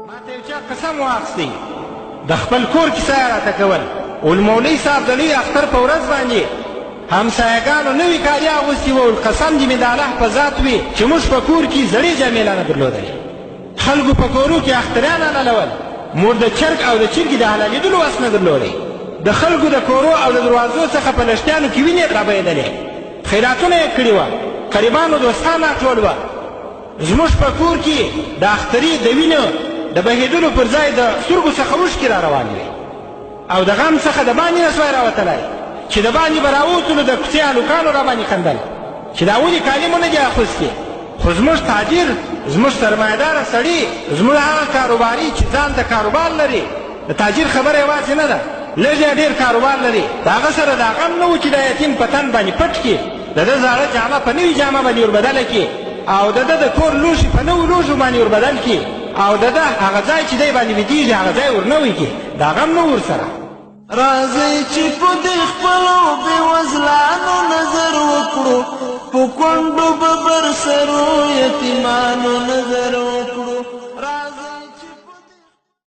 ما ته یو چا قسم واخیستی د خپل کور کیسه یې راته کول والمولوي صاحب د لوی اختر په ورځ باندې همسایګانو نوي کالي اغوستي وو قسم دې مې د الله په ذات وي چې موږ په کور کې زړې جامې لا نه درلودلې خلکو په کورو کې اختریان حلالول مور د چرګ او د چرګې د حلالېدلو وس نه درلودی د خلکو د کورو او د دروازو څخه په لښتیانو کې وینې رابهېدلې خیراتونه یې کړي وه قریبانو دوستان راټول وه زموږ په کور کې د اختري د وینو د بهېدلو پر ځای د سترګو څخه اوښکې را روانې وې او د غم څخه د باندې نه سوی راوتلی چې د باندې به راووتلو د کوڅې هلکانو را باندې خندل چې دا ولې کالي مو نه دي اخیستې خو زموږ تاجر زموږ سرمایهداره سړي زموږ هغه کاروباري چې ځان ته کاروبار لري د تاجر خبره یوازې نه ده لږ یا ډېر کاروبار لري د هغه سره دا غم نه و چې د یتیم په تن باندې پټ کړي د ده زاړه جامه په نوي جامه باندې وربدله کړي او د ده د کور لوښي په نوو لوښو باندې وربدل کړي او د ده هغه ځای چې دی باندې ویدېږي هغه ځای ورنوی کړي دا غم نه ورسره راځئ چې په دې خپلو بېوزلانو نظر وکړو په کونډو به برسرو یتیمانو